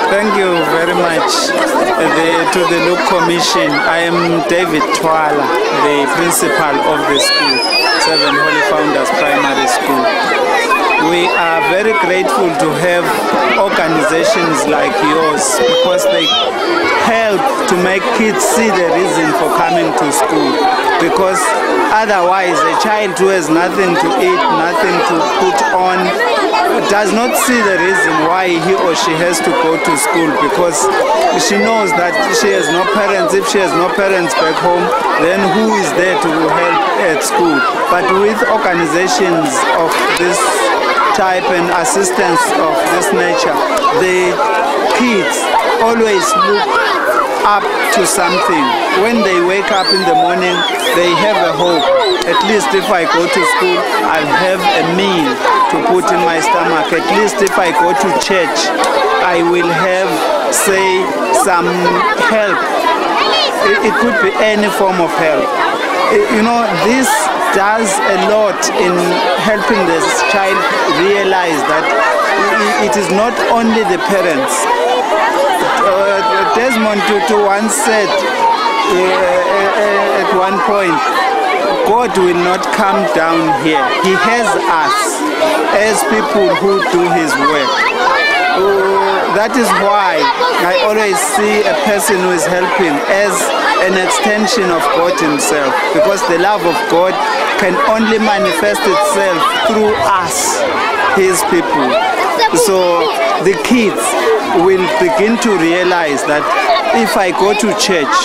Thank you very much to the Look Commission. I am David Twala, the principal of the school, Seven Holy Founders Primary School. We are very grateful to have organizations like yours because they help to make kids see the reason for coming to school. Because otherwise, a child who has nothing to eat, nothing to put on, does not see the reason why he or she has to go to school, because she knows that she has no parents. If she has no parents back home, then who is there to help at school? But with organizations of this type and assistance of this nature, the kids always look up to something. When they wake up in the morning, they have a hope. At least if I go to school, I'll have a meal to put in my stomach. At least if I go to church, I will have, say, some help. It could be any form of help. You know, this does a lot in helping this child realize that it is not only the parents. Desmond Tutu once said at one point, God will not come down here. He has us as people who do His work. That is why I always see a person who is helping as an extension of God Himself, because the love of God can only manifest itself through us, His people. So the kids will begin to realize that if I go to church,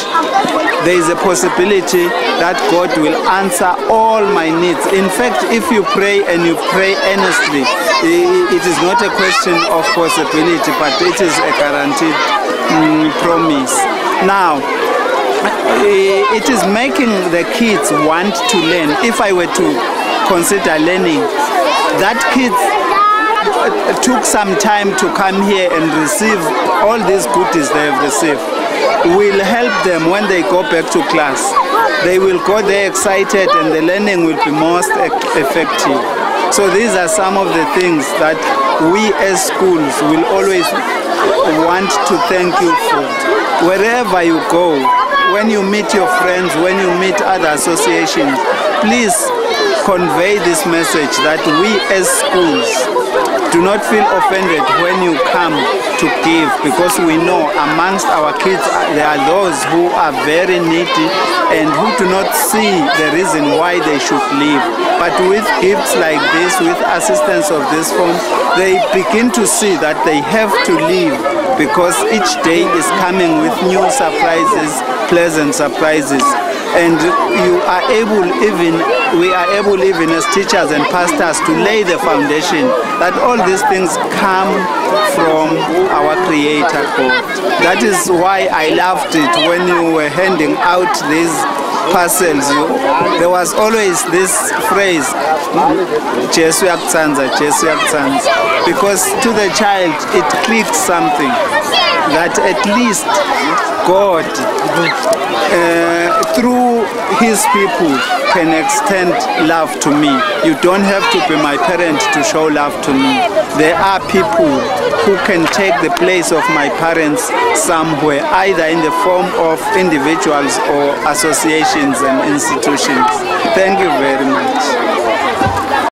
there is a possibility that God will answer all my needs. In fact, if you pray and you pray earnestly, it is not a question of possibility, but it is a guaranteed promise. Now, it is making the kids want to learn. If I were to consider learning, that kids took some time to come here and receive all these goodies they have received, will help them when they go back to class. They will go there excited and the learning will be most effective. So these are some of the things that we as schools will always want to thank you for. Wherever you go, when you meet your friends, when you meet other associations, please convey this message that we as schools do not feel offended when you come to give, because we know amongst our kids there are those who are very needy and who do not see the reason why they should live. But with gifts like this, with assistance of this form, they begin to see that they have to live, because each day is coming with new surprises, pleasant surprises. And we are able even as teachers and pastors to lay the foundation that all these things come from our Creator God. That is why I loved it when you were handing out these parcels. There was always this phrase, Jesu yakutsanza, Jesu yakutsanza, because to the child it clicks something that at least God through His people can extend love to me. You don't have to be my parent to show love to me. There are people who can take the place of my parents somewhere, either in the form of individuals or associations and institutions. Thank you very much.